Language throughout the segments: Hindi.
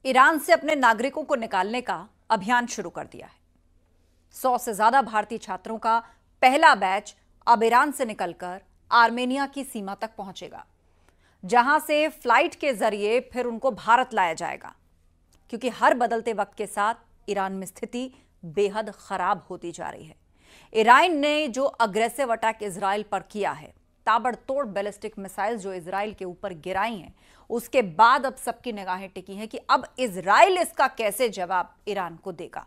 ईरान से अपने नागरिकों को निकालने का अभियान शुरू कर दिया है। 100 से ज्यादा भारतीय छात्रों का पहला बैच अब ईरान से निकलकर आर्मेनिया की सीमा तक पहुंचेगा, जहां से फ्लाइट के जरिए फिर उनको भारत लाया जाएगा, क्योंकि हर बदलते वक्त के साथ ईरान में स्थिति बेहद खराब होती जा रही है। ईरान ने जो अग्रेसिव अटैक इजराइल पर किया है, ताबड़तोड़ बैलिस्टिक मिसाइल जो इजराइल के ऊपर गिराई हैं, उसके बाद अब सबकी निगाहें टिकी हैं कि अब इजराइल इसका कैसे जवाब ईरान को देगा।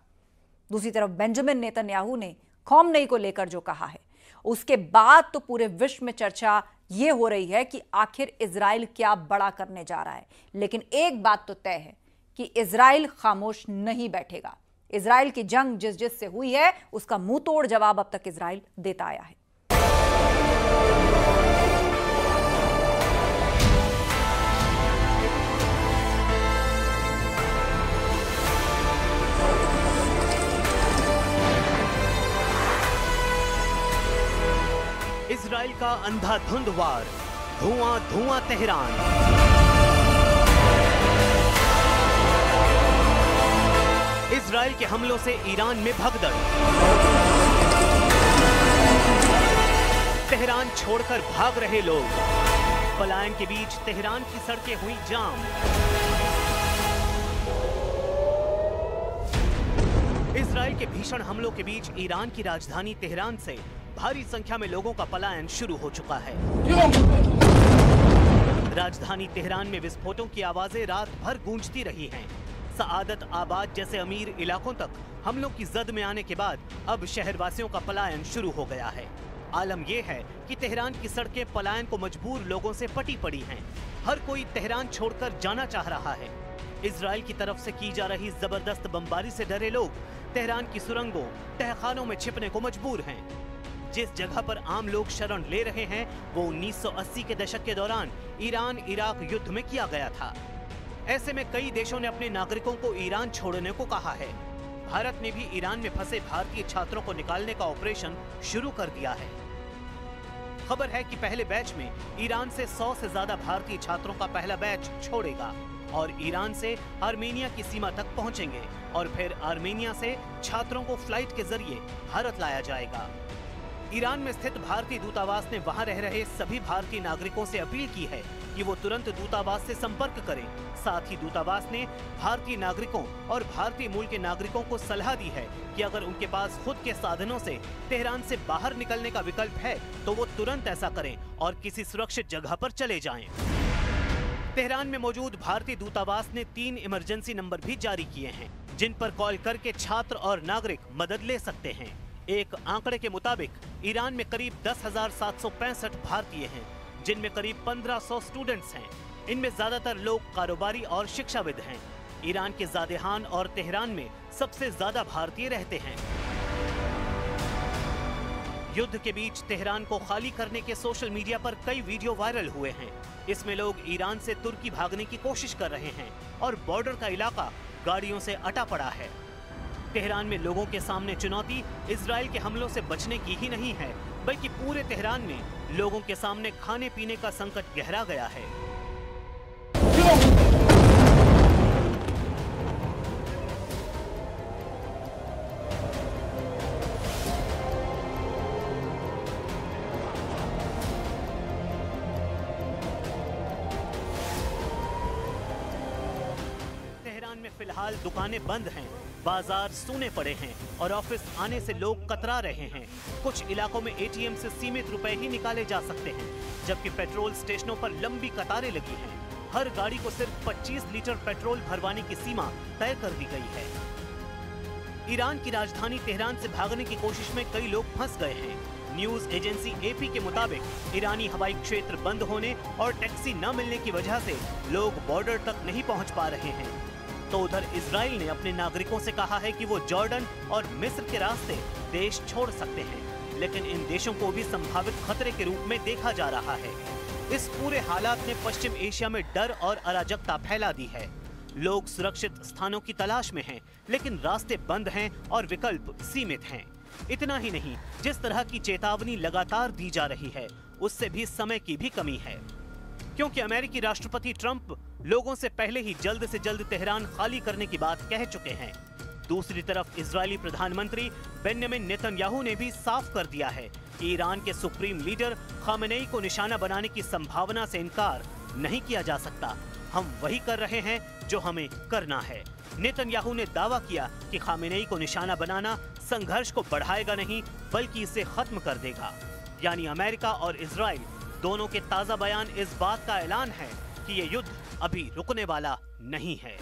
दूसरी तरफ बेंजामिन नेतन्याहू ने खौमनई को लेकर जो कहा है, उसके बाद तो पूरे विश्व में चर्चा यह हो रही है कि आखिर इजराइल क्या बड़ा करने जा रहा है। लेकिन एक बात तो तय है कि इजराइल खामोश नहीं बैठेगा। इजराइल की जंग जिस जिस से हुई है, उसका मुंह तोड़ जवाब अब तक इजराइल देता आया है। इजराइल का अंधाधुंध वार, धुआं धुआं तेहरान। इजराइल के हमलों से ईरान में भगदड़। तेहरान छोड़कर भाग रहे लोग, पलायन के बीच तेहरान की सड़कें हुई जाम। इजराइल के भीषण हमलों के बीच ईरान की राजधानी तेहरान से भारी संख्या में लोगों का पलायन शुरू हो चुका है। राजधानी तेहरान में विस्फोटों की आवाजें रात भर गूंजती रही हैं। सआदत आबाद जैसे अमीर इलाकों तक हमलों की जद में आने के बाद अब शहरवासियों का पलायन शुरू हो गया है। आलम यह है कि तेहरान की सड़कें पलायन को मजबूर लोगों से पटी पड़ी हैं। हर कोई तेहरान छोड़कर जाना चाह रहा है। इजराइल की तरफ से की जा रही जबरदस्त बमबारी से डरे लोग तेहरान की सुरंगों, तहखानों में छिपने को मजबूर हैं। जिस जगह पर आम लोग शरण ले रहे हैं वो 1980 के दशक के दौरान ईरान इराक युद्ध में किया गया था। ऐसे में कई देशों ने अपने नागरिकों को ईरान छोड़ने को कहा है। भारत ने भी ईरान में फंसे भारतीय छात्रों को निकालने का ऑपरेशन शुरू कर दिया है। खबर है कि पहले बैच में ईरान से 100 से ज्यादा भारतीय छात्रों का पहला बैच छोड़ेगा और ईरान से आर्मेनिया की सीमा तक पहुंचेंगे और फिर आर्मेनिया से छात्रों को फ्लाइट के जरिए भारत लाया जाएगा। ईरान में स्थित भारतीय दूतावास ने वहां रह रहे सभी भारतीय नागरिकों से अपील की है कि वो तुरंत दूतावास से संपर्क करें। साथ ही दूतावास ने भारतीय नागरिकों और भारतीय मूल के नागरिकों को सलाह दी है कि अगर उनके पास खुद के साधनों से तेहरान से बाहर निकलने का विकल्प है तो वो तुरंत ऐसा करें और किसी सुरक्षित जगह पर चले जाएं। तेहरान में मौजूद भारतीय दूतावास ने 3 इमरजेंसी नंबर भी जारी किए हैं, जिन पर कॉल करके छात्र और नागरिक मदद ले सकते हैं। एक आंकड़े के मुताबिक ईरान में करीब 10,765 भारतीय हैं, जिनमें करीब 1500 स्टूडेंट्स हैं। इनमें ज्यादातर लोग कारोबारी और शिक्षाविद हैं। ईरान के ज़ादेहान और तेहरान में सबसे ज्यादा भारतीय रहते हैं। युद्ध के बीच तेहरान को खाली करने के सोशल मीडिया पर कई वीडियो वायरल हुए हैं। इसमें लोग ईरान से तुर्की भागने की कोशिश कर रहे हैं और बॉर्डर का इलाका गाड़ियों से अटा पड़ा है। तेहरान में लोगों के सामने चुनौती इजराइल के हमलों से बचने की ही नहीं है, बल्कि पूरे तेहरान में लोगों के सामने खाने पीने का संकट गहरा गया है। तेहरान में फिलहाल दुकानें बंद हैं, बाजार सूने पड़े हैं और ऑफिस आने से लोग कतरा रहे हैं। कुछ इलाकों में एटीएम से सीमित रुपए ही निकाले जा सकते हैं, जबकि पेट्रोल स्टेशनों पर लंबी कतारें लगी हैं। हर गाड़ी को सिर्फ 25 लीटर पेट्रोल भरवाने की सीमा तय कर दी गई है। ईरान की राजधानी तेहरान से भागने की कोशिश में कई लोग फंस गए हैं। न्यूज एजेंसी एपी के मुताबिक ईरानी हवाई क्षेत्र बंद होने और टैक्सी न मिलने की वजह से लोग बॉर्डर तक नहीं पहुंच पा रहे हैं। तो उधर इजराइल ने अपने नागरिकों से कहा है कि वो जॉर्डन और मिस्र के रास्ते देश छोड़ सकते हैं, लेकिन इन देशों को भी संभावित खतरे के रूप में देखा जा रहा है। इस पूरे हालात ने पश्चिम एशिया में डर और अराजकता फैला दी है। लोग सुरक्षित स्थानों की तलाश में हैं, लेकिन रास्ते बंद हैं और विकल्प सीमित हैं। इतना ही नहीं, जिस तरह की चेतावनी लगातार दी जा रही है, उससे भी समय की भी कमी है, क्योंकि अमेरिकी राष्ट्रपति ट्रंप लोगों से पहले ही जल्द से जल्द तेहरान खाली करने की बात कह चुके हैं। दूसरी तरफ इजरायली प्रधानमंत्री बेंजामिन नेतन्याहू ने भी साफ कर दिया है कि ईरान के सुप्रीम लीडर खामेनेई को निशाना बनाने की संभावना से इनकार नहीं किया जा सकता। हम वही कर रहे हैं जो हमें करना है। नेतन्याहू ने दावा किया कि खामेनेई को निशाना बनाना संघर्ष को बढ़ाएगा नहीं बल्कि इसे खत्म कर देगा। यानी अमेरिका और इजराइल दोनों के ताजा बयान इस बात का ऐलान है कि ये युद्ध अभी रुकने वाला नहीं है।